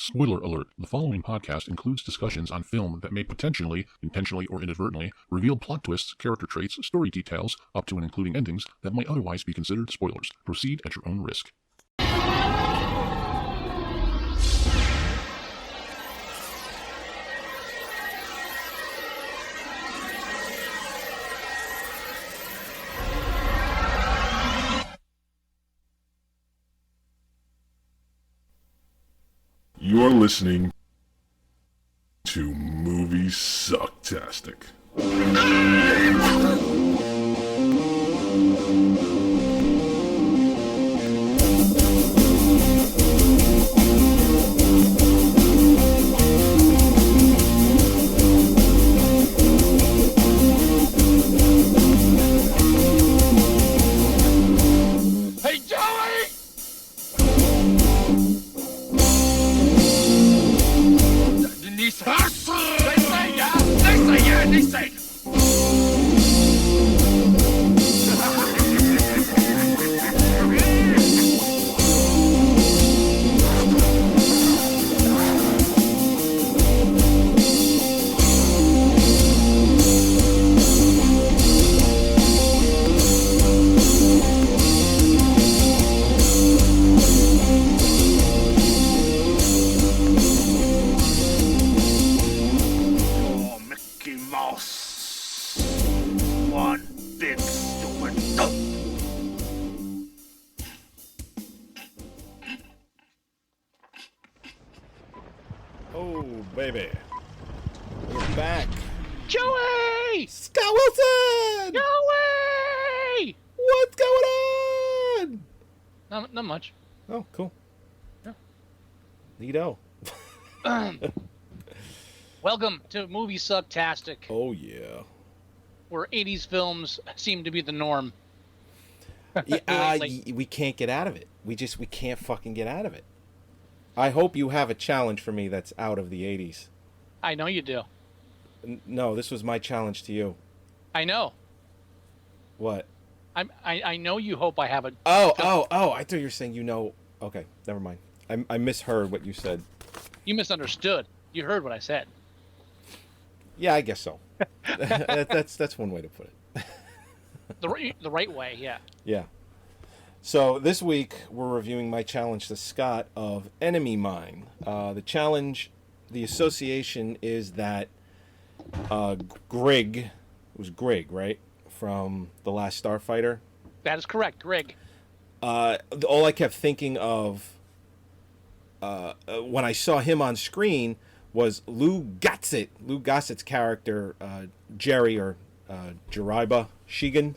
Spoiler alert, the following podcast includes discussions on film that may potentially, intentionally or inadvertently, reveal plot twists, character traits, story details, up to and including endings that might otherwise be considered spoilers. Proceed at your own risk. You're listening to Moviesucktastic. Hey, Joey! Denise. Denise. Oh, Mickey Mouse. One big stupid dope. Oh, baby. We're back. Joey! Scott Wilson! Joey! What's going on? Not much. Oh, cool. Yeah. Neato. Welcome to Moviesucktastic, Oh, yeah. where 80s films seem to be the norm. We can't get out of it. We can't fucking get out of it. I hope you have a challenge for me that's out of the 80s. I know you do. No, this was my challenge to you. I know. What? I know you hope I have a... Oh, I thought you were saying you know. Okay, never mind. I misheard what you said. You misunderstood. You heard what I said. Yeah, I guess so. That's one way to put it. The right way, yeah. Yeah. So this week we're reviewing my challenge to Scott of Enemy Mine. The challenge, the association is that Grigg, it was Grigg, right, from The Last Starfighter. That is correct, Greg. All I kept thinking of when I saw him on screen was Lou Gossett's character, Jerry or Jeriba Shigan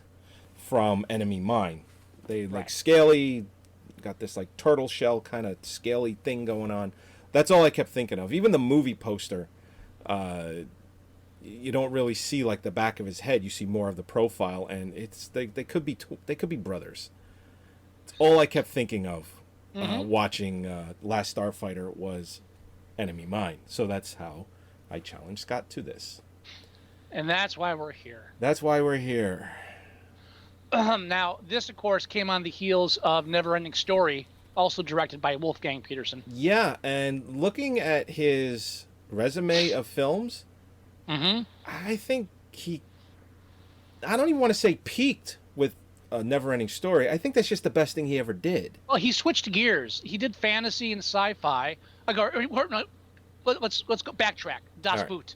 from Enemy Mine. They like scaly, got this like turtle shell kind of scaly thing going on. That's all I kept thinking of. Even the movie poster, you don't really see like the back of his head. You see more of the profile, and they could be brothers. It's all I kept thinking of watching Last Starfighter was Enemy Mine. So that's how I challenged Scott to this. And that's why we're here. That's why we're here. Now, this, of course, came on the heels of Neverending Story, also directed by Wolfgang Peterson. Yeah, and looking at his resume of films, I think I don't even want to say peaked with a Neverending Story. I think that's just the best thing he ever did. Well, he switched gears. He did fantasy and sci-fi. Let's go backtrack. Das All right. Boot.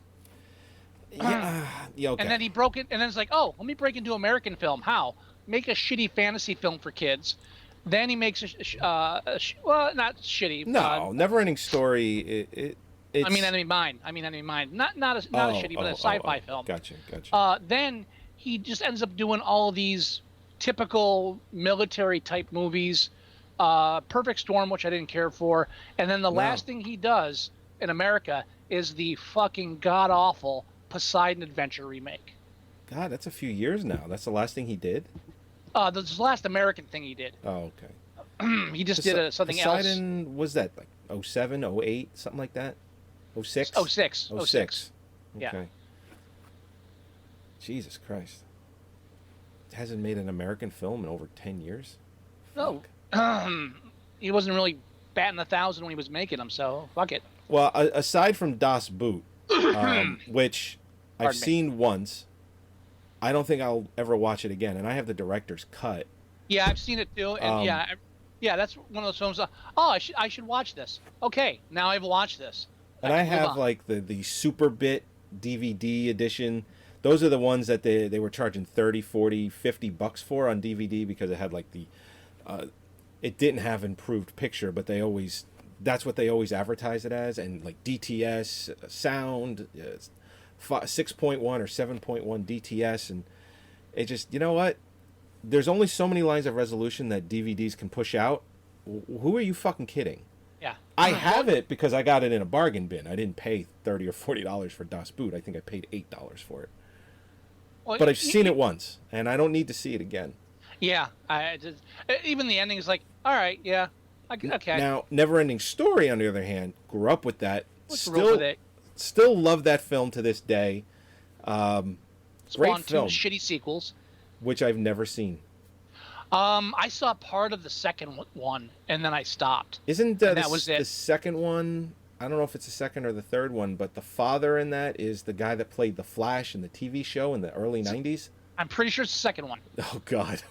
Yeah, okay. And then he broke it, and then it's like, oh, let me break into American film. How? Make a shitty fantasy film for kids. Then he makes well, not shitty. No, Neverending Story. It's... I mean, Enemy Mine. Not a shitty, but a sci-fi film. Gotcha. Then he just ends up doing all of these typical military type movies. Perfect Storm, which I didn't care for, and then the last thing he does in America is the fucking god awful Poseidon Adventure remake. God, that's a few years now. That's the last thing he did? This is the last American thing he did. Oh, okay. He just did something else. Poseidon, was that like 07, 08, something like that? 06? 06. 06. Yeah. Okay. Jesus Christ. Hasn't made an American film in over 10 years? No. Fuck. He wasn't really batting 1,000 when he was making them. So fuck it. Well, aside from Das Boot, which I've Pardon me. seen once, I don't think I'll ever watch it again. And I have the director's cut. Yeah, I've seen it too, and yeah, that's one of those films. I should watch this. Okay, now I've watched this. And I can move have on. like the Super Bit DVD edition. Those are the ones that they were charging 30, 40, 50 bucks for on DVD because it had like the it didn't have improved picture, but that's what they always advertise it as, and like DTS sound 6.1 or 7.1 DTS, and it just, you know what? There's only so many lines of resolution that DVDs can push out. Who are you fucking kidding? Yeah, I have it because I got it in a bargain bin. I didn't pay $30 or $40 for Das Boot. I think I paid $8 for it. well, But I've seen it once, and I don't need to see it again. Yeah, even the ending is like, all right, yeah, okay. Now, Neverending Story, on the other hand, grew up with that. Grew up with it. Still love that film to this day. Great Spawned 2 film, shitty sequels. which I've never seen. I saw part of the second one, and then I stopped. Isn't And that was it. the second one? I don't know if it's the second or the third one, but the father in that is the guy that played the Flash in the TV show in the early 90s. I'm pretty sure it's the second one. Oh God.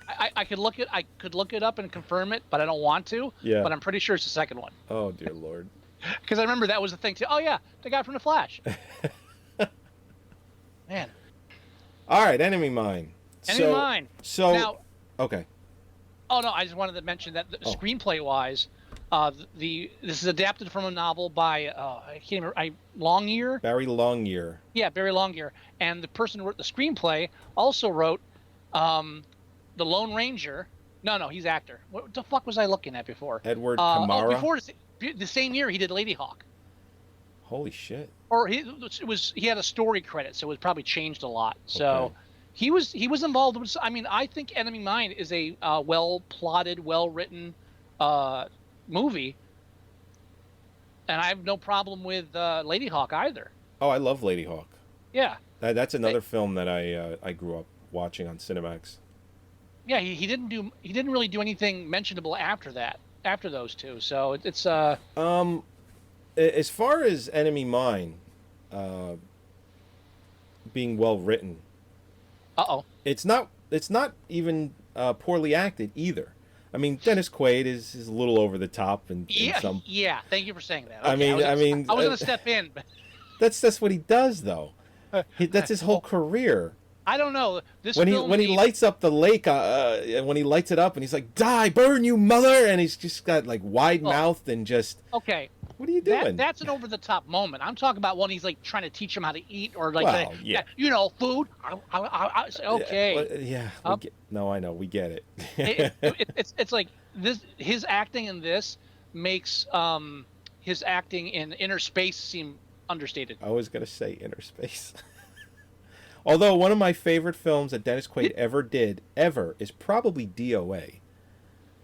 I could look it up and confirm it, but I don't want to. Yeah. But I'm pretty sure it's the second one. Oh dear Lord. Because I remember that was the thing too. Oh yeah, the guy from the Flash. Man. All right, Enemy Mine. Enemy Mine. So Now, okay. oh no, I just wanted to mention that screenplay wise, this is adapted from a novel by I can't remember, Longyear. Barry Longyear. Yeah, Barry Longyear, and the person who wrote the screenplay also wrote The Lone Ranger. No, he's actor. What the fuck was I looking at before? Edward Kamara. Before the same year he did Lady Hawk. Holy shit. Or he had a story credit, so it was probably changed a lot. So Okay. he was involved with. I mean, I think Enemy Mine is a well plotted, well written movie, and I have no problem with Lady Hawk either. Oh, I love Lady Hawk. Yeah, That's another film that I grew up watching on Cinemax. yeah. He didn't really do anything mentionable after that. After those two, so it's As far as Enemy Mine being well written, it's not even poorly acted either. I mean, Dennis Quaid is a little over the top and some. Yeah. Thank you for saying that. I mean, I was gonna step in, but that's what he does though. That's his whole career. I don't know. This When film he lights up the lake, when he lights it up, and he's like, "Die, burn, you mother!" and he's just got like wide mouthed and just. Okay. What are you doing? That's an over the top moment. I'm talking about when he's like trying to teach him how to eat or like, Well, yeah. food. Okay. Yeah. I know. We get it. It's like this. His acting in this makes his acting in Inner Space seem understated. I was gonna say Inner Space. Although one of my favorite films that Dennis Quaid ever did is probably DOA.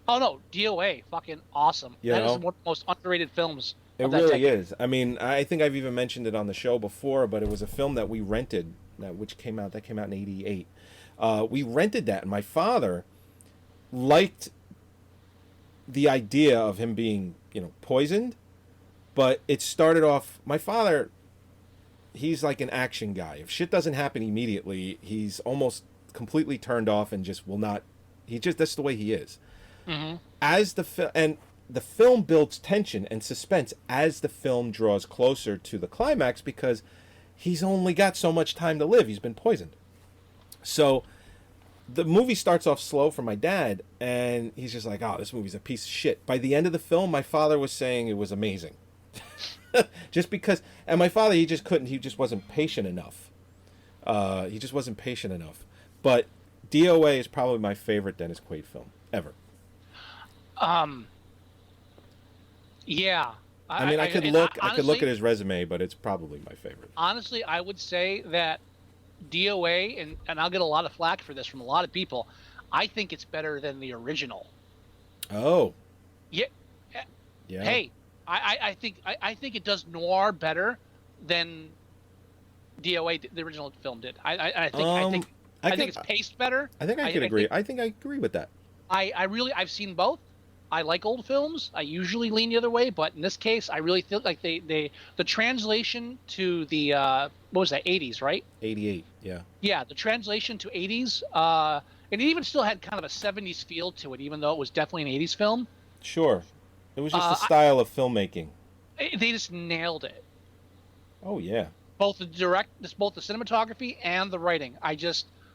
Oh no, DOA, fucking awesome. That is one of the most underrated films. It really is. I mean, I think I've even mentioned it on the show before, but it was a film that we rented, which came out in '88. We rented that, and my father liked the idea of him being, poisoned, but it started off. My father, he's like an action guy. If shit doesn't happen immediately, he's almost completely turned off and just will not. That's the way he is. Mm-hmm. As the film builds tension and suspense as the film draws closer to the climax because he's only got so much time to live. He's been poisoned. So the movie starts off slow for my dad, and he's just like, "Oh, this movie's a piece of shit." By the end of the film, my father was saying it was amazing. Just because, and my father, he just wasn't patient enough. But DOA is probably my favorite Dennis Quaid film ever. Yeah. I mean, I could look at his resume, but it's probably my favorite. Honestly, I would say that DOA, and I'll get a lot of flack for this from a lot of people, I think it's better than the original. Oh. Yeah. Yeah. Hey, I think it does noir better than DOA, the original film, did. I think it's paced better. I think I could agree. I think I agree with that. I've seen both, I like old films. I usually lean the other way, but in this case, I really feel like the translation to the what was that, 80s, right? 88, yeah. Yeah, the translation to 80s, and it even still had kind of a 70s feel to it, even though it was definitely an 80s film. Sure. It was just the style of filmmaking. They just nailed it. Oh, yeah. Both both the cinematography and the writing.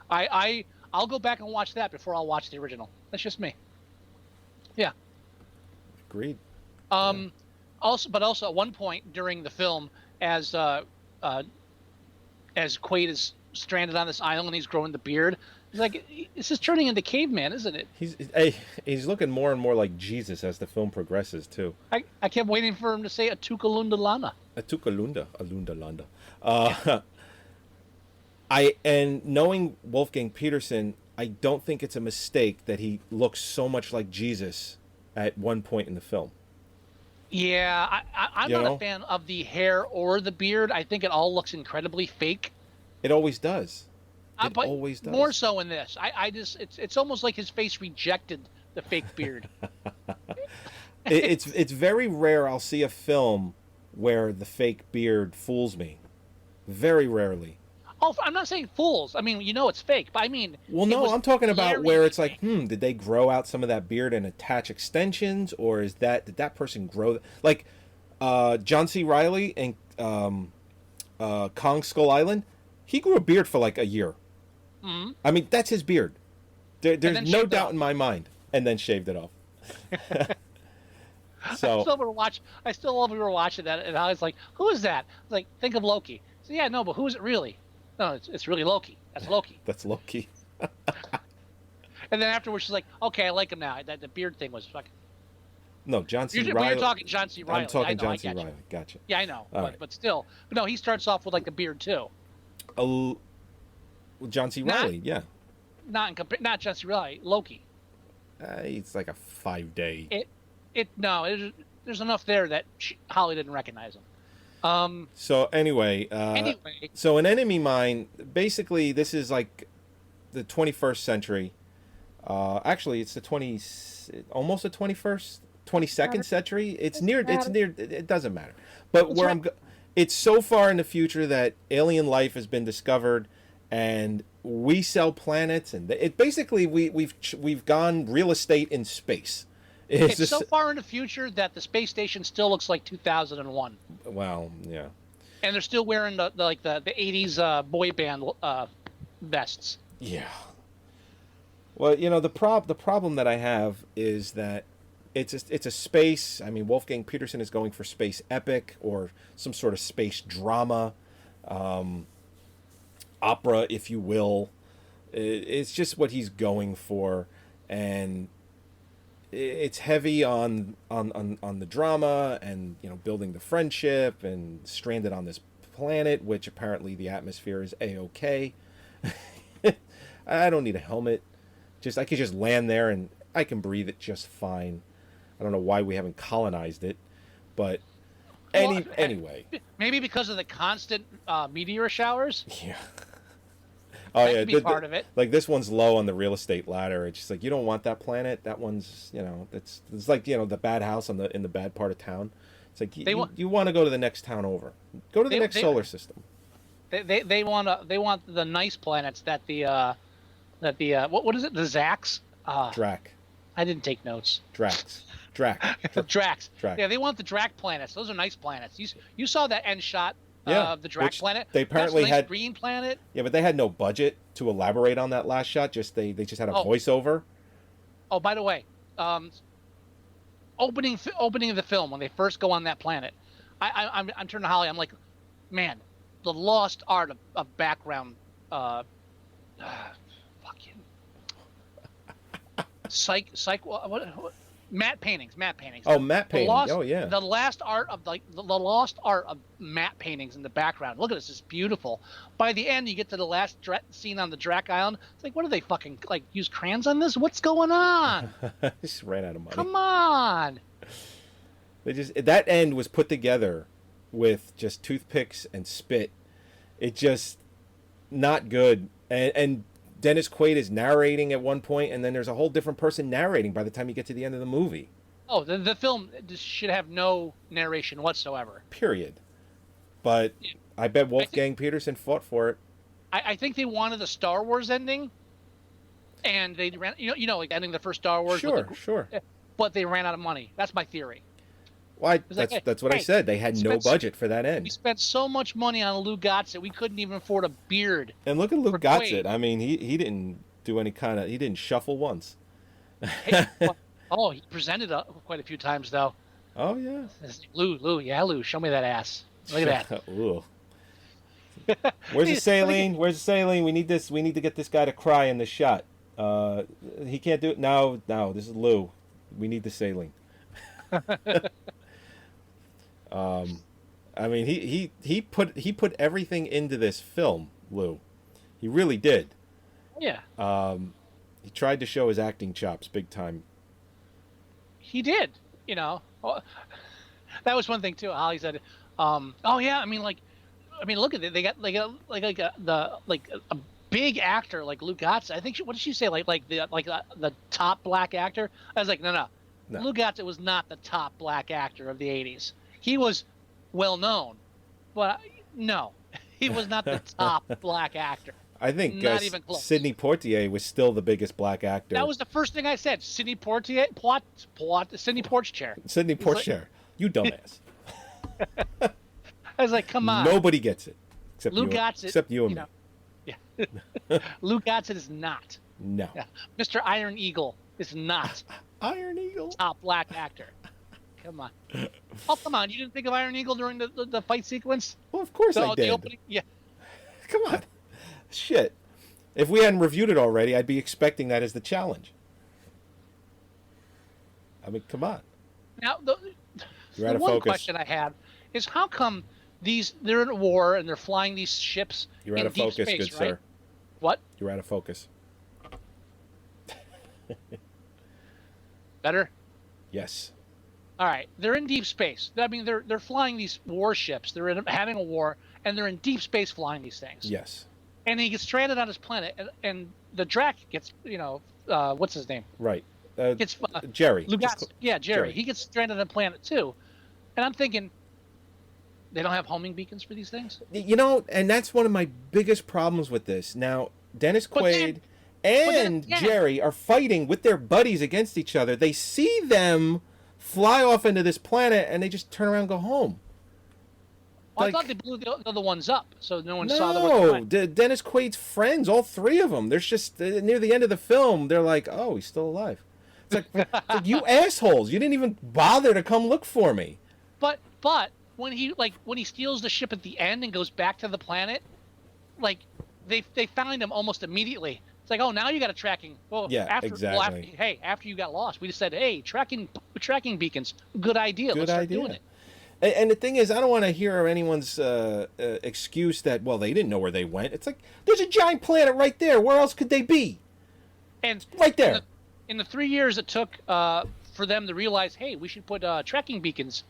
I'll go back and watch that before I'll watch the original. That's just me. Yeah. Agreed. Also at one point during the film, as Quaid is stranded on this island and he's growing the beard, he's like, this is turning into caveman, isn't it? He's looking more and more like Jesus as the film progresses too. I kept waiting for him to say Atukalunda Lana. Atukalunda, Alunda Landa. And knowing Wolfgang Peterson, I don't think it's a mistake that he looks so much like Jesus at one point in the film. Yeah, I'm not a fan of the hair or the beard. I think it all looks incredibly fake. It always does. But always does. More so in this. It's almost like his face rejected the fake beard. It's very rare I'll see a film where the fake beard fools me. Very rarely. Oh, I'm not saying fools. I mean, it's fake, but I mean... Well, no, I'm talking about where it's like, did they grow out some of that beard and attach extensions, or did that person grow... Like, John C. Reilly in Kong Skull Island, he grew a beard for like a year. Mm-hmm. I mean, that's his beard. There's no doubt in my mind. And then shaved it off. So I still love we were watching that, and I was like, who is that? I was like, think of Loki. So yeah, no, but who is it really? No, it's really Loki. That's Loki. That's Loki. And then afterwards, she's like, okay, I like him now. The beard thing was fucking... No, John C. Reilly. You're talking John C. Reilly. I'm talking John C. Reilly. Gotcha. Yeah, I know. Right. But still. But no, he starts off with like the beard too. John C. Reilly, yeah. Not John C. Reilly. Loki. It's like a 5-day. There's enough there that Holly didn't recognize him. So anyway, so an Enemy Mine, basically this is like the 21st century. Actually, it's almost the 22nd century. It's near. It doesn't matter. But it's so far in the future that alien life has been discovered, and we sell planets, and it basically we've gone real estate in space. It's so far in the future that the space station still looks like 2001. Well, yeah. And they're still wearing the 80s boy band vests. Yeah. Well, the problem that I have is that it's a space. I mean, Wolfgang Peterson is going for space epic or some sort of space drama, opera, if you will. It's just what he's going for, and it's heavy on the drama and building the friendship and stranded on this planet, which apparently the atmosphere is A-OK. I don't need a helmet. I could just land there and I can breathe it just fine. I don't know why we haven't colonized it, but anyway. Maybe because of the constant meteor showers. Yeah. Oh yeah, be part of it. Like this one's low on the real estate ladder. It's just like you don't want that planet. That one's it's like the bad house in the bad part of town. It's like you want to go to the next town over. Go to the next solar system. They want the nice planets that what is it, the Zax? Drac. I didn't take notes. Drax. Drax. Yeah, they want the Drac planets. Those are nice planets. You saw that end shot. The Drac planet. They apparently That's a nice had green planet. Yeah, but they had no budget to elaborate on that last shot. They just had a voiceover. Oh, by the way, opening of the film when they first go on that planet, I'm turning to Holly. I'm like, man, the lost art of background, fucking what matte paintings. Oh, matte paintings. Oh, yeah. The lost art of matte paintings in the background. Look at this. It's beautiful. By the end, you get to the last scene on the Drac Island. It's like, what are they fucking use crayons on this? What's going on? Just ran out of money. Come on. That end was put together with just toothpicks and spit. It just not good. And Dennis Quaid is narrating at one point, and then there's a whole different person narrating by the time you get to the end of the movie. Oh, the film should have no narration whatsoever. Period. But I bet I Wolfgang Peterson fought for it. I think they wanted the Star Wars ending, and they ran, like ending the first Star Wars. Sure, sure. But they ran out of money. That's my theory. Well, Like, that's what I said. They had no budget for that We end. spent so much money on Lou Gossett, we couldn't even afford a beard. And look at Lou for Gossett. Quaid. I mean, he didn't do any kind of. He didn't shuffle once. Hey, oh, he presented quite a few times though. Oh yeah. Lou, show me that ass. Look at that. Ooh. Where's the saline? Where's the saline? We need this. We need to get this guy to cry in the shot. He can't do it. No, this is Lou. We need the saline. I mean, he put everything into this film, Lou. He really did. Yeah. He tried to show his acting chops big time. He did. That was one thing too. Holly said, "Oh yeah, I mean, look at it. They got a big actor like Lou Gossett. I think what did she say? Like the top black actor." I was like, no. Lou Gossett was not the top black actor of the '80s. He was well known, but no, he was not the top black actor. I think not even close. Sidney Poitier was still the biggest black actor. That was the first thing I said. Sidney Poitier, Sidney Porchchair. Sidney Poitier. You dumbass. I was like, come on. Nobody gets it. Except Lou you, Gossett, except you and me. Yeah. Lou Gossett is not. No. Yeah. Mr. Iron Eagle is not Iron Eagle. top black actor. Come on. Oh, come on. You didn't think of Iron Eagle during the fight sequence? Well, of course I did. The opening? Yeah. Come on. Shit. If we hadn't reviewed it already, I'd be expecting that as the challenge. I mean, come on. Now, You're out of one focus. question I had is how come they're in a war and they're flying these ships You're in out of deep focus, space, good right? sir. What? You're out of focus. Better? Yes. All right. They're in deep space. I mean, they're flying these warships. They're having a war, and they're in deep space flying these things. Yes. And he gets stranded on his planet, and the Drac gets, what's his name? Right. Gets Jerry. Yeah, Jerry. Jerry. He gets stranded on a planet too. And I'm thinking, they don't have homing beacons for these things? And that's one of my biggest problems with this. Now, Dennis Quaid and Jerry are fighting with their buddies against each other. They see them fly off into this planet, and they just turn around and go home. Well, I thought they blew the other ones up, so no one saw the Dennis Quaid's friends, all three of them. There's just near the end of the film, they're like, "Oh, he's still alive." It's like you assholes! You didn't even bother to come look for me. But when he steals the ship at the end and goes back to the planet, they found him almost immediately. It's like, oh, now you got a tracking. Well, yeah, exactly. After you got lost, we just said, hey, tracking beacons, good idea. Let's start doing it. And the thing is, I don't want to hear anyone's excuse that, well, they didn't know where they went. It's like, there's a giant planet right there. Where else could they be? And right there. In the 3 years it took for them to realize, hey, we should put tracking beacons.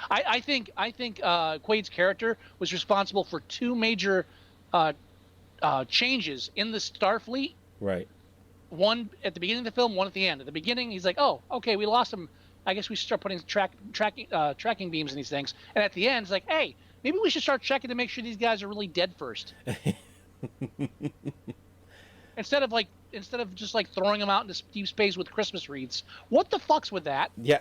I think Quaid's character was responsible for two major changes in the Starfleet. Right. One at the beginning of the film, one at the end. At the beginning, he's like, oh, okay, we lost him. I guess we should start putting tracking beams in these things. And at the end, it's like, hey, maybe we should start checking to make sure these guys are really dead first. Instead of just throwing them out into deep space with Christmas wreaths. What the fuck's with that? Yeah.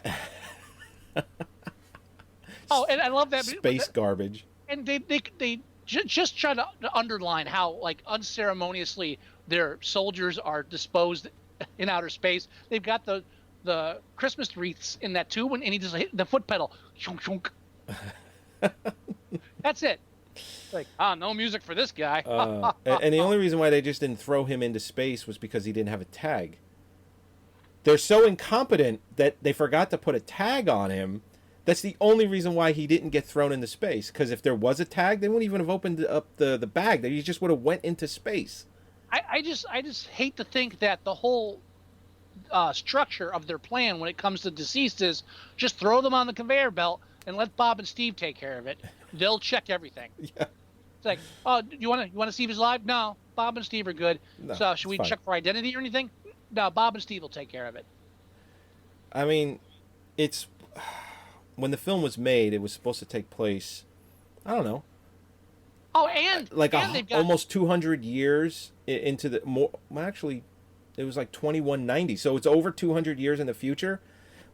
Oh, and I love that space garbage. And they just try to underline how unceremoniously their soldiers are disposed in outer space. They've got the Christmas wreaths in that tube, and he just hit the foot pedal. Shunk, shunk. That's it. Like, no music for this guy. And the only reason why they just didn't throw him into space was because he didn't have a tag. They're so incompetent that they forgot to put a tag on him. That's the only reason why he didn't get thrown into space. Because if there was a tag, they wouldn't even have opened up the bag. He just would have went into space. I just hate to think that the whole structure of their plan when it comes to deceased is just throw them on the conveyor belt and let Bob and Steve take care of it. They'll check everything. Yeah. It's like, oh, you want to see if he's alive? No, Bob and Steve are good. No, so should we fine. check for identity or anything? No, Bob and Steve will take care of it. I mean, it's when the film was made, it was supposed to take place, I don't know, Oh, and like and they've got almost 200 years into the more. Well, actually, it was like 2190, so it's over 200 years in the future.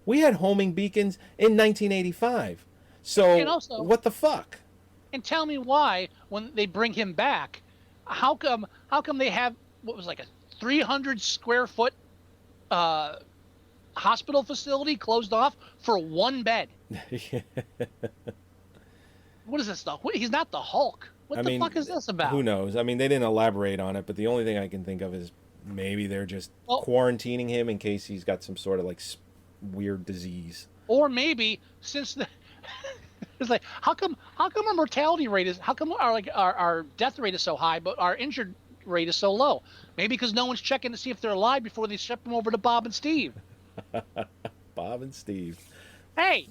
We had homing beacons in 1985. So And also- what the fuck? and tell me why when they bring him back, how come they have what was like a 300 square foot hospital facility closed off for one bed? What is this stuff? He's not the Hulk. What the fuck is this about? Who knows? I mean, they didn't elaborate on it, but the only thing I can think of is maybe they're just quarantining him in case he's got some sort of like weird disease. Or maybe since the it's like how come our mortality rate is our death rate is so high, but our injured rate is so low? Maybe because no one's checking to see if they're alive before they ship them over to Bob and Steve. Bob and Steve. Hey,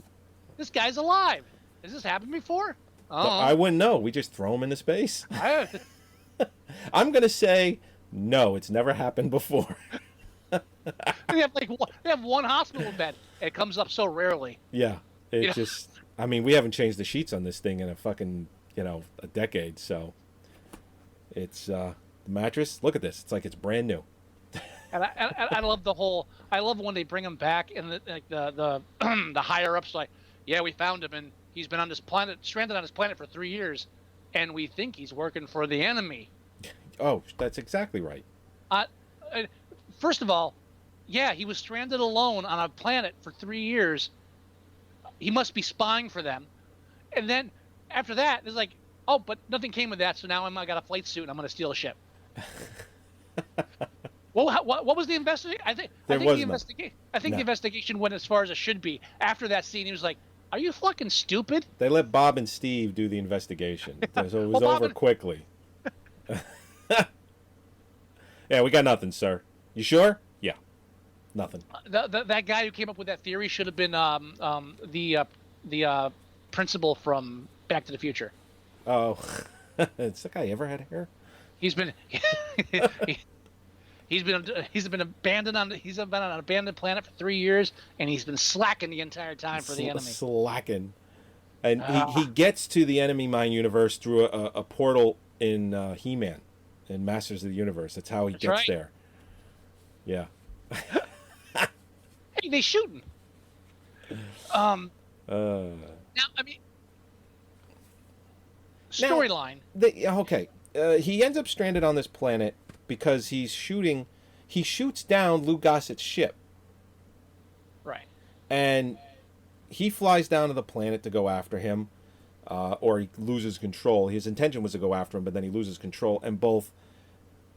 this guy's alive. Has this happened before? I wouldn't know. We just throw him into space. I'm gonna say no. It's never happened before. They have one hospital bed. It comes up so rarely. Yeah, just. I mean, we haven't changed the sheets on this thing in a fucking a decade. So it's the mattress. Look at this. It's like it's brand new. And I love the whole. I love when they bring him back and the the higher ups like, yeah, we found him and he's been on this planet, stranded on this planet for 3 years, and we think he's working for the enemy. Oh, that's exactly right. First of all, yeah, he was stranded alone on a planet for 3 years. He must be spying for them. And then after that, it's like, oh, but nothing came of that, so now I got a flight suit and I'm going to steal a ship. Well, what was the investigation? I think the investigation went as far as it should be. After that scene, he was like, "Are you fucking stupid?" They let Bob and Steve do the investigation, so it was over quickly. Yeah, we got nothing, sir. You sure? Yeah, nothing. That guy who came up with that theory should have been the principal from Back to the Future. Oh, has that guy ever had hair? He's been he's been abandoned on an abandoned planet for 3 years, and he's been slacking the entire time for the enemy. Slacking, and he gets to the enemy mine universe through a portal in He-Man, in Masters of the Universe. That's how he gets there. Yeah. Hey, they shooting. Now, I mean, storyline. Okay. He ends up stranded on this planet because he shoots down Lou Gossett's ship. Right. And he flies down to the planet to go after him, or he loses control. His intention was to go after him, but then he loses control. And both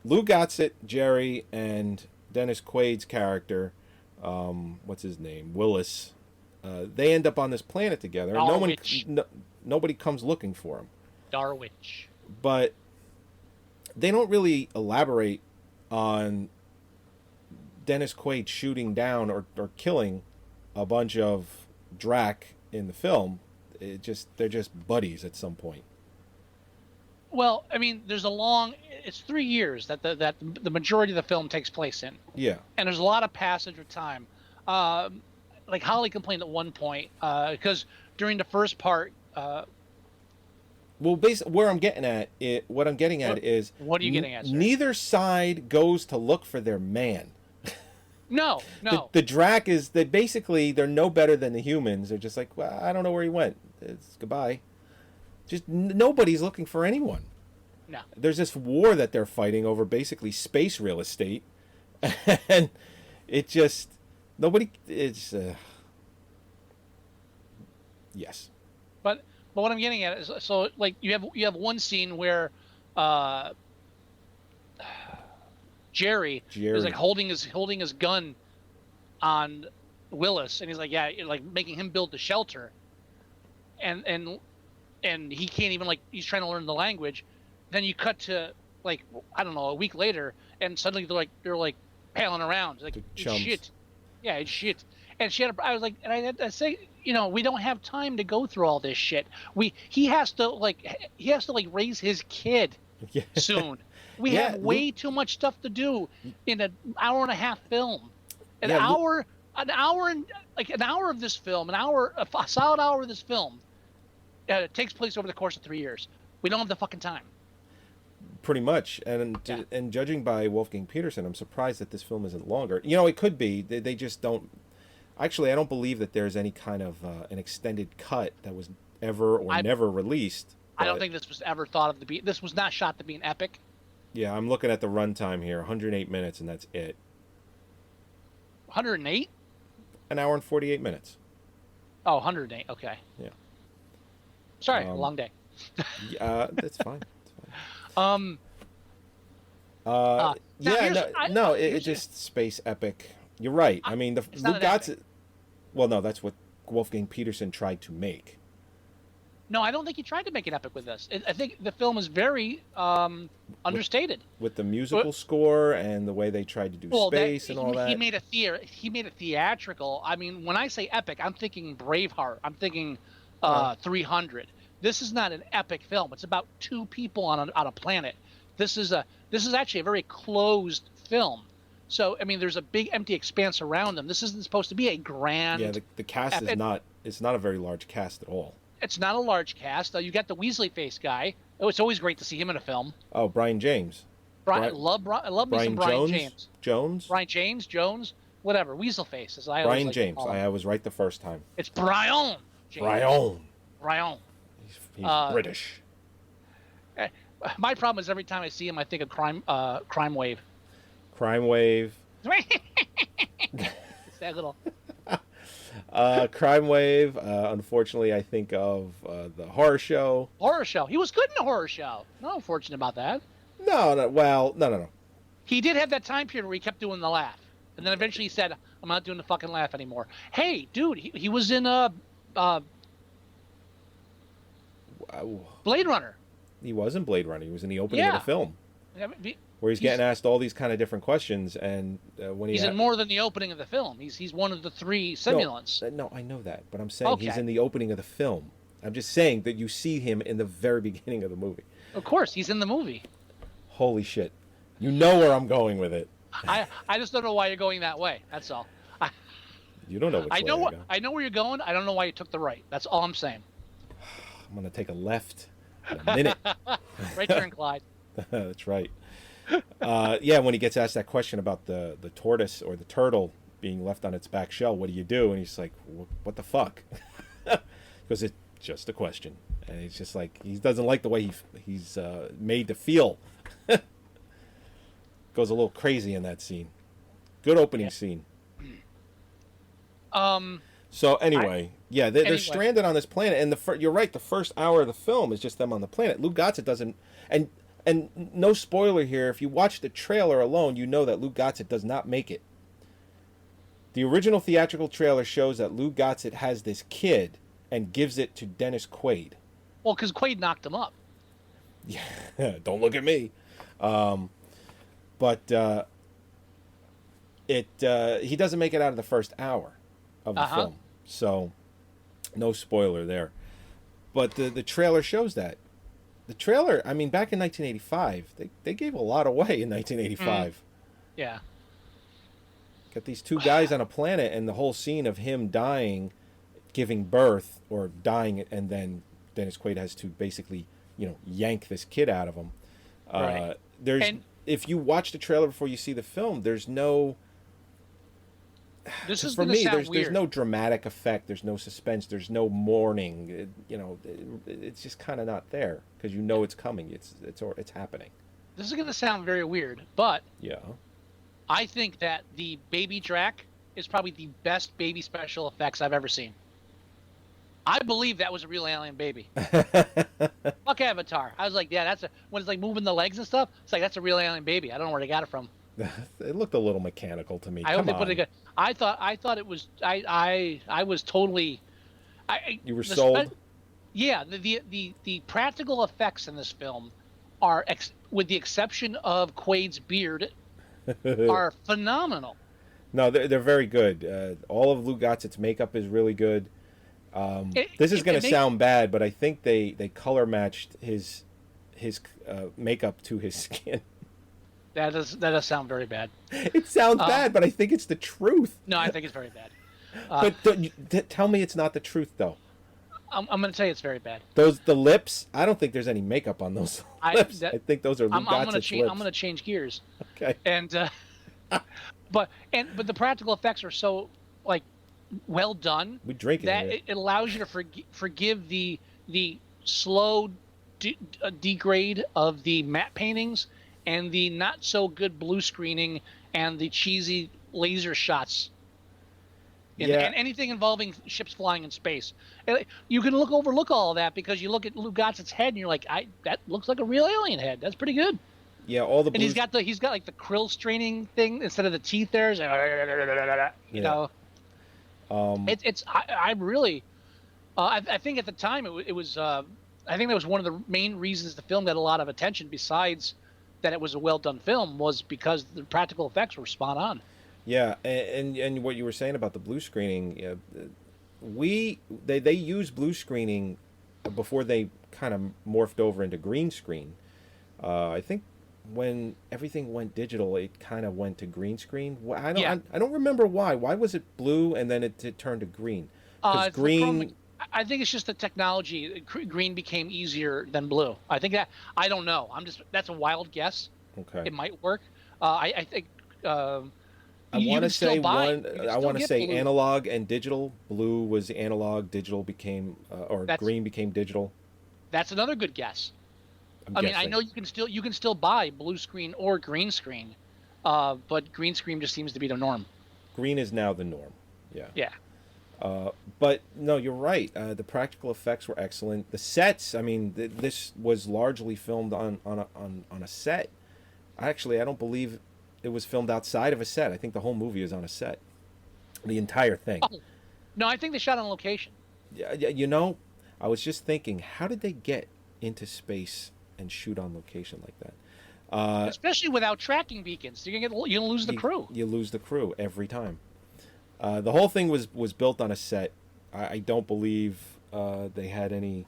Lou Gossett, Jerry, and Dennis Quaid's character, what's his name, Willis, they end up on this planet together. And nobody comes looking for him. Darwich. But they don't really elaborate on Dennis Quaid shooting down or killing a bunch of Drac in the film. They're just buddies at some point. Well, I mean, it's 3 years that the majority of the film takes place in. Yeah. And there's a lot of passage of time. Like Holly complained at one point, because during the first part, well, basically, what I'm getting at is what are you getting at, sir? Neither side goes to look for their man. No. The Drac they're no better than the humans. They're just like, well, I don't know where he went. It's goodbye. Just nobody's looking for anyone. No. There's this war that they're fighting over basically space real estate, and it just nobody. It's yes. But what I'm getting at is, so like you have one scene where Jerry is like holding his gun on Willis, and he's like, yeah, like making him build the shelter, and he can't even, like, he's trying to learn the language. Then you cut to, like, I don't know, a week later, and suddenly they're like palling around. It's like, it's shit. Yeah, it's shit. And I was like, and I had to say, we don't have time to go through all this shit. He has to raise his kid soon. We have way too much stuff to do in an hour and a half film. An hour an hour and like an hour of this film, a solid hour of this film, takes place over the course of 3 years. We don't have the fucking time. Pretty much, and judging by Wolfgang Peterson, I'm surprised that this film isn't longer. You know, it could be. They just don't. Actually, I don't believe that there's any kind of an extended cut that was ever or never released. I don't think this was ever thought of to be. This was not shot to be an epic. Yeah, I'm looking at the runtime here, 108 minutes, and that's it. 108? An hour and 48 minutes. Oh, 108. Okay. Yeah. Sorry, long day. That's fine. It's just space epic. You're right. I mean, the Luke Gossett. Well, no, that's what Wolfgang Peterson tried to make. No, I don't think he tried to make an epic with this. I think the film is very understated. With the musical score and the way they tried to do space and all that. He made it theatrical. I mean, when I say epic, I'm thinking Braveheart. I'm thinking 300. This is not an epic film. It's about two people on a planet. This is actually a very closed film. So I mean, there's a big empty expanse around them. This isn't supposed to be a grand. Yeah, the cast is not. It's not a very large cast at all. It's not a large cast. You got the Weasley face guy. Oh, it's always great to see him in a film. Oh, Brian James. I love me some Brian James. Brian Jones, whatever. Weasel face, as I Brian always James. Like to call him. I was right the first time. It's Brian James. Brian. He's British. My problem is every time I see him, I think of Crime Wave. Crime Wave. It's that little. Crime Wave. Unfortunately, I think of the Horror Show. Horror Show. He was good in the Horror Show. Not unfortunate about that. No. Well, no. He did have that time period where he kept doing the laugh, and then eventually he said, "I'm not doing the fucking laugh anymore." Hey, dude, he was in Blade Runner. He was in Blade Runner. He was in the opening of the film. Where he's getting asked all these kind of different questions, and when he's in more than the opening of the film. He's one of the three simulants. No, I know that, but I'm saying he's in the opening of the film. I'm just saying that you see him in the very beginning of the movie. Of course, he's in the movie. Holy shit! You know where I'm going with it. I just don't know why you're going that way. That's all. You don't know which way I know where you're going. I don't know why you took the right. That's all I'm saying. I'm gonna take a left in a minute. Right turn, Clyde. That's right. When he gets asked that question about the tortoise or the turtle being left on its back shell, what do you do? And he's like, what the fuck? Because it's just a question. And he's just like, he doesn't like the way he's made to feel. Goes a little crazy in that scene. Good opening scene. So anyway, they're stranded on this planet, and you're right. The first hour of the film is just them on the planet. Lou Gossett doesn't, and no spoiler here. If you watch the trailer alone, you know that Lou Gossett does not make it. The original theatrical trailer shows that Lou Gossett has this kid and gives it to Dennis Quaid. Well, because Quaid knocked him up. Yeah, don't look at me. But he doesn't make it out of the first hour of the film, so no spoiler there. But the trailer shows that. The trailer, I mean, back in 1985, they gave a lot away in 1985. Yeah. Got these two guys on a planet, and the whole scene of him dying, giving birth, or dying, and then Dennis Quaid has to basically, yank this kid out of him. Right. If you watch the trailer before you see the film, there's no... This is for me. There's no dramatic effect. There's no suspense. There's no mourning. It's just kind of not there because it's coming. It's happening. This is going to sound very weird, but yeah, I think that the baby Drac is probably the best baby special effects I've ever seen. I believe that was a real alien baby. Fuck Avatar. I was like, yeah, when it's like moving the legs and stuff. It's like that's a real alien baby. I don't know where they got it from. It looked a little mechanical to me. I hope they put it good. I thought it was. I was totally. You were sold. Yeah, the practical effects in this film are, with the exception of Quaid's beard, are phenomenal. No, they're very good. All of Lou Gossett's makeup is really good. This is going to sound bad, but I think they color matched his makeup to his skin. That does sound very bad. It sounds bad, but I think it's the truth. No, I think it's very bad. Tell me it's not the truth, though. I'm going to tell you it's very bad. The lips, I don't think there's any makeup on those lips. I think those are Lou Gossett's lips. I'm going to change gears. Okay. And but the practical effects are so like well done. We drink that it allows you to forgive the slow degrade of the matte paintings and the not so good blue screening and the cheesy laser shots. And anything involving ships flying in space. And you can overlook all of that because you look at Lou Gossett's head and you're like, that looks like a real alien head. That's pretty good. Yeah, all the and he's got like the krill straining thing instead of the teeth there. You know, I really I think at the time it was I think that was one of the main reasons the film got a lot of attention. Besides that, it was a well done film was because the practical effects were spot on. Yeah, and what you were saying about the blue screening, they used blue screening before they kind of morphed over into green screen. I think when everything went digital, it kind of went to green screen. I don't remember why. Why was it blue and then it turned to green? Because green. I think it's just the technology. Green became easier than blue. I think that I don't know. That's a wild guess. Okay. It might work. I think. I want to say blue. Analog and digital. Blue was analog. Digital became, green became digital. That's another good guess. I mean, I know you can still buy blue screen or green screen, but green screen just seems to be the norm. Green is now the norm. Yeah. Yeah. But no, you're right. The practical effects were excellent. The sets. I mean, this was largely filmed on a set. Actually, I don't believe it was filmed outside of a set. I think the whole movie is on a set. The entire thing. Oh, no, I think they shot on location. Yeah, you know, I was just thinking, how did they get into space and shoot on location like that? Especially without tracking beacons, you're gonna lose the crew. You lose the crew every time. The whole thing was built on a set. I don't believe they had any.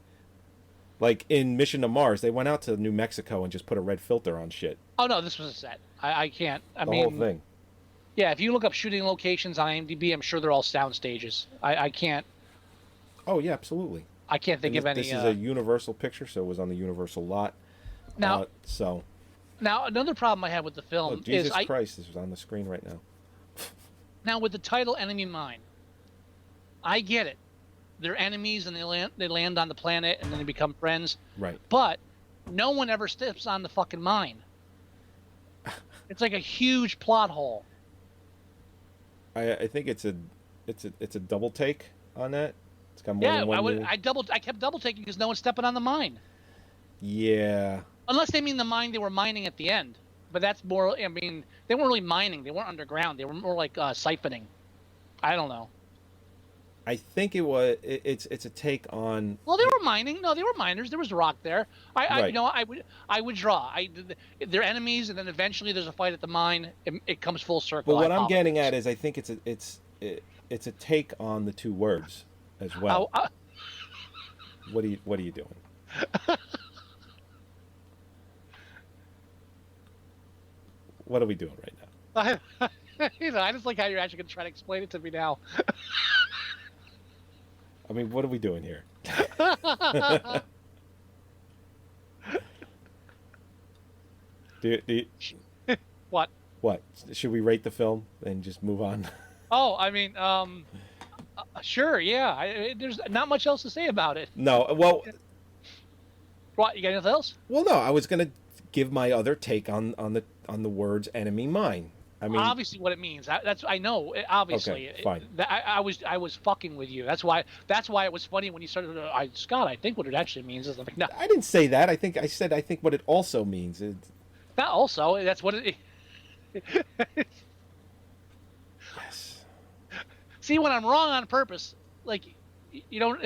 Like in Mission to Mars, they went out to New Mexico and just put a red filter on shit. Oh no, this was a set. I can't. The whole thing. Yeah, if you look up shooting locations on IMDb, I'm sure they're all sound stages. I can't. Oh yeah, absolutely. I can't think of any. This is a Universal picture, so it was on the Universal lot. Now, now another problem I had with the film is Jesus Christ, this is on the screen right now. Now with the title "Enemy Mine," I get it. They're enemies and they land on the planet and then they become friends. Right. But no one ever steps on the fucking mine. It's like a huge plot hole. I think it's a double take on that. It's got more than one. I kept double taking because no one's stepping on the mine. Yeah. Unless they mean the mine they were mining at the end, but that's more. I mean, they weren't really mining. They weren't underground. They were more like siphoning. I don't know. I think it was. It's a take on. Well, they were mining. No, they were miners. There was rock there. Right. I would draw. They're enemies, and then eventually there's a fight at the mine. It comes full circle. But what I'm getting at is, I think it's a take on the two words as well. What are you doing? What are we doing right now? I just like how you're actually going to try to explain it to me now. I mean, what are we doing here? What? What? Should we rate the film and just move on? Oh, I mean, sure, yeah. There's not much else to say about it. No, well. What? You got anything else? Well, no. I was going to give my other take on the words "enemy mine." I mean, obviously, what it means. I know. Obviously, okay, fine. I was fucking with you. That's why it was funny when you started. Scott, I think what it actually means is like no. I didn't say that. I think what it also means is. Not also. That's what it. Yes. See, when I'm wrong on purpose, like you don't.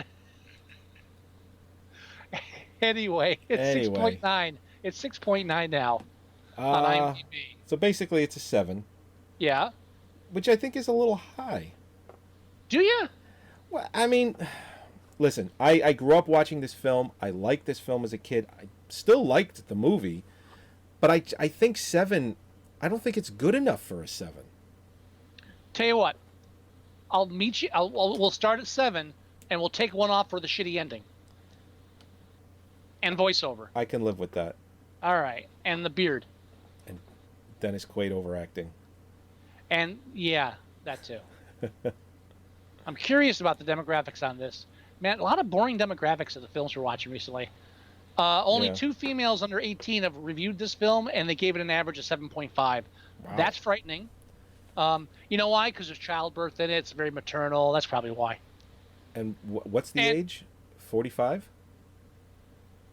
Anyway, it's 6.9. It's 6.9 now on IMDb. So basically, it's a 7. Yeah. Which I think is a little high. Do you? Well, I mean, listen, I grew up watching this film. I liked this film as a kid. I still liked the movie. But I think 7 I don't think it's good enough for a 7. Tell you what, I'll meet you. We'll start at 7, and we'll take one off for the shitty ending and voiceover. I can live with that. All right, and the beard. And Dennis Quaid overacting. And yeah, that too. I'm curious about the demographics on this. Man, a lot of boring demographics of the films we're watching recently. Only 2 females under 18 have reviewed this film, and they gave it an average of 7.5. Wow. That's frightening. You know why? Because there's childbirth in it. It's very maternal. That's probably why. And what's the age? 45?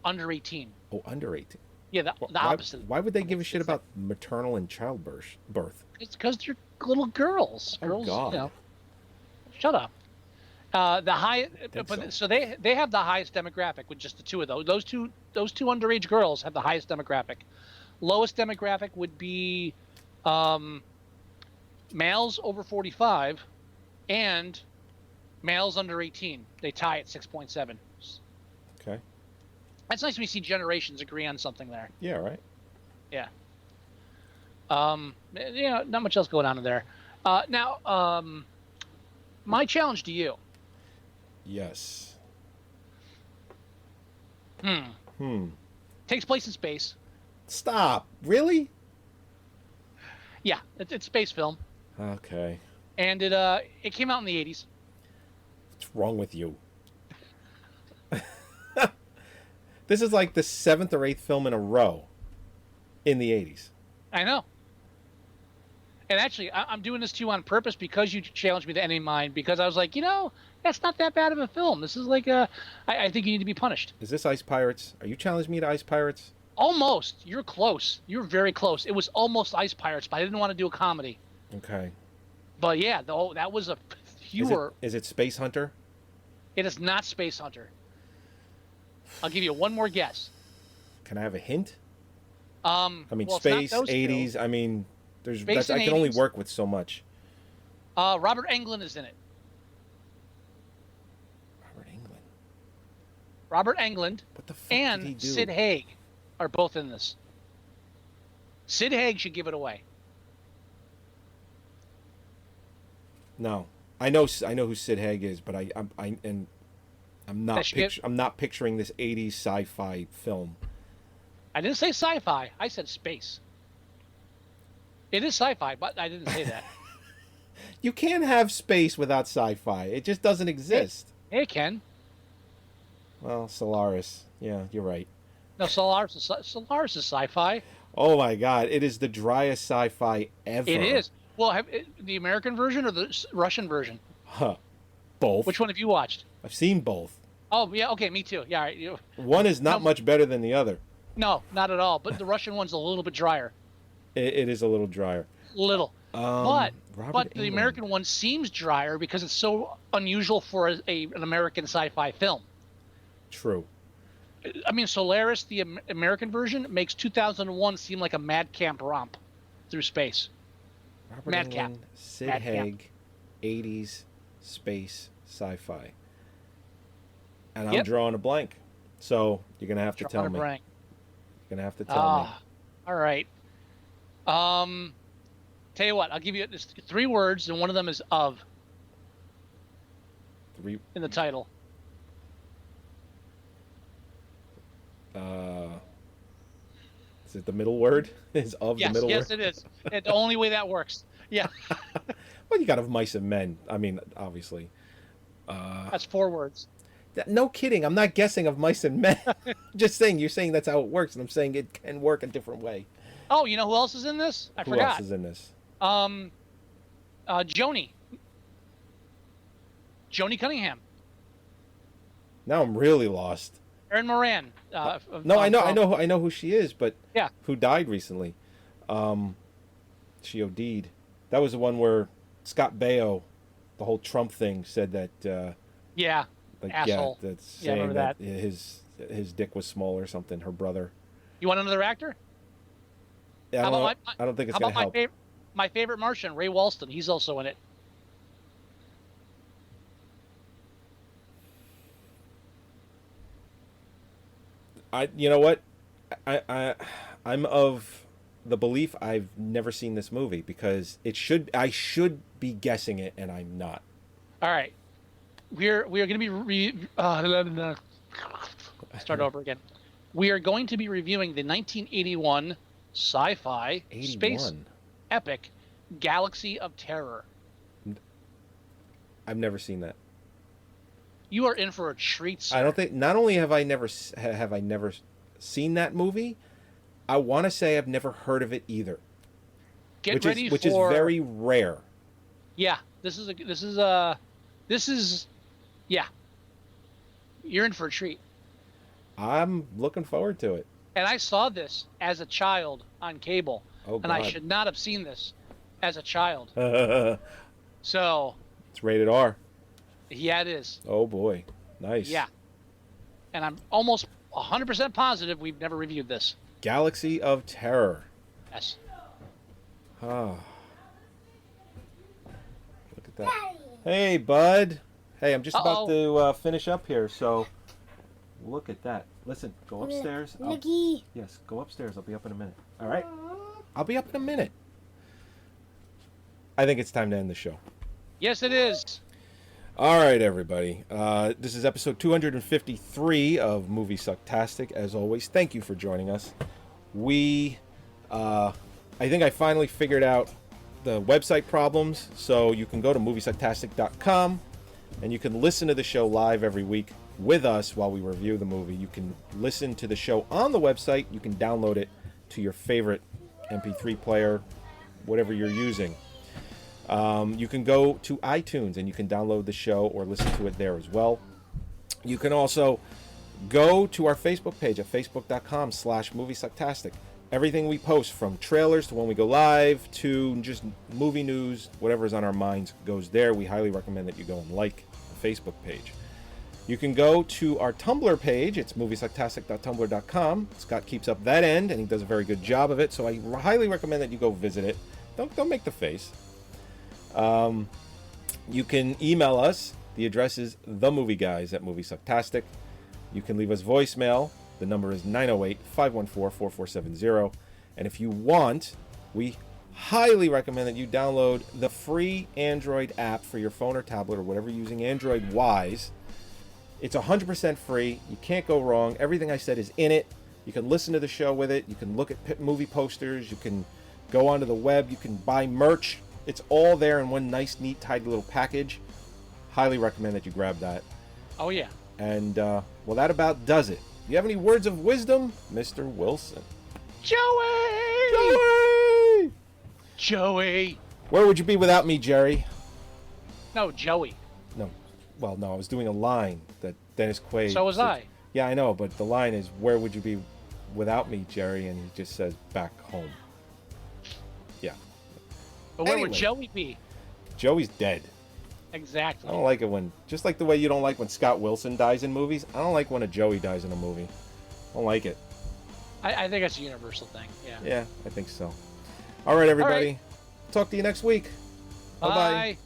Under 18. Oh, under 18. Yeah, the opposite. Why would they give a shit about maternal and childbirth? It's because they're little girls. Girls, God. you know. Shut up. So they have the highest demographic with just the 2 of those. Those two underage girls have the highest demographic. Lowest demographic would be males over 45 and males under 18. They tie at 6.7. Okay. That's nice when you see generations agree on something there. Yeah, right. Yeah. Not much else going on in there. Now, my challenge to you. Yes. Takes place in space. Stop. Really? Yeah, it's space film. Okay. And it came out in the 80s. What's wrong with you? This is like the 7th or 8th film in a row in the 80s. I know. And actually, I'm doing this to you on purpose because you challenged me to Enemy Mine, because I was like, that's not that bad of a film. This is like I think you need to be punished. Is this Ice Pirates? Are you challenging me to Ice Pirates? Almost. You're close. You're very close. It was almost Ice Pirates, but I didn't want to do a comedy. Okay. But yeah, that was a... Is it Space Hunter? It is not Space Hunter. I'll give you one more guess. Can I have a hint? Well, space, 80s. I mean, I can only work with so much. Robert Englund is in it. Robert Englund What the fuck did he and do? Sid Haig are both in this. Sid Haig should give it away. No, I know who Sid Haig is, but I'm not picturing this 80s sci-fi film. I didn't say sci-fi. I said space. It is sci-fi, but I didn't say that. You can't have space without sci-fi. It just doesn't exist. It can. Well, Solaris. Yeah, you're right. No, Solaris is sci-fi. Oh my God, it is the driest sci-fi ever. It is. Well, the American version or the Russian version? Huh. Both. Which one have you watched? I've seen both. Oh, yeah, okay, me too. Yeah, all right. One is not much better than the other. No, not at all. But the Russian one's a little bit drier. It is a little drier. But Robert the Englund. American one seems drier because it's so unusual for an American sci-fi film. True. I mean, Solaris, the American version, makes 2001 seem like a mad camp romp through space. Robert Madcap. Englund, Sid Madcap. Haig, 80s space sci-fi. And I'm drawing a blank. So you're going to have to tell me. You're going to have to tell me. All right. Tell you what, I'll give you just 3 words, and one of them is of. 3 in the title. Is it the middle word? Is of the middle word? Yes, it is. It's the only way that works. Yeah. Well, you got to have mice and men. I mean, obviously. That's 4 words. No kidding. I'm not guessing of mice and men. Just saying. You're saying that's how it works, and I'm saying it can work a different way. Oh, you know who else is in this? I forgot. Who else is in this? Joni. Joni Cunningham. Now I'm really lost. Erin Moran. No, I know who she is, but yeah, who died recently? She OD'd. That was the one where Scott Baio, the whole Trump thing, said that. Yeah. Asshole. Yeah, that's saying that his dick was small or something. Her brother. You want another actor? I don't think it's gonna help. My favorite Martian, Ray Walston. He's also in it. You know what? I'm of the belief I've never seen this movie because I should be guessing it and I'm not. All right. We are going to be start over again. We are going to be reviewing the 1981 sci-fi space epic Galaxy of Terror. I've never seen that. You are in for a treat, sir. I don't think. Not only have I never seen that movie, I want to say I've never heard of it either. Which is very rare. Yeah, yeah. You're in for a treat. I'm looking forward to it. And I saw this as a child on cable, and I should not have seen this as a child. So it's rated R. Yeah, it is. Oh boy, nice. Yeah, and I'm almost 100% positive we've never reviewed this. Galaxy of Terror. Yes. Ah. Look at that. Hey, bud. Hey, I'm just about to finish up here, so look at that. Listen, go upstairs. Yes, go upstairs. I'll be up in a minute. All right? I'll be up in a minute. I think it's time to end the show. Yes, it is. All right, everybody. This is episode 253 of Moviesucktastic. As always, thank you for joining us. I think I finally figured out the website problems, so you can go to moviesucktastic.com and you can listen to the show live every week with us while we review the movie. You can listen to the show on the website. You can download it to your favorite MP3 player, whatever you're using. You can go to iTunes and you can download the show or listen to it there as well. You can also go to our Facebook page at facebook.com/moviesucktastic. Everything we post, from trailers to when we go live to just movie news, whatever is on our minds goes there. We highly recommend that you go and like the Facebook page. You can go to our Tumblr page. It's moviesucktastic.tumblr.com. Scott keeps up that end, and he does a very good job of it, so I highly recommend that you go visit it. Don't make the face. You can email us. The address is themovieguys@moviesucktastic. You can leave us voicemail. The number is 908-514-4470. And if you want, we highly recommend that you download the free Android app for your phone or tablet or whatever you're using Android-wise. It's 100% free. You can't go wrong. Everything I said is in it. You can listen to the show with it. You can look at movie posters. You can go onto the web. You can buy merch. It's all there in one nice, neat, tidy little package. Highly recommend that you grab that. Oh, yeah. And, well, that about does it. You have any words of wisdom, Mr. Wilson? Joey! Joey! Where would you be without me, Jerry? No, Joey. No. Well, no, I was doing a line that Dennis Quaid... So was I. Yeah, I know, but the line is, where would you be without me, Jerry? And he just says, back home. Yeah. But where would Joey be? Joey's dead. Exactly. I don't like it when, just like the way you don't like when Scott Wilson dies in movies, I don't like when a Joey dies in a movie. I don't like it. I think it's a universal thing, yeah. Yeah, I think so. All right, everybody. All right. Talk to you next week. Bye. Bye-bye.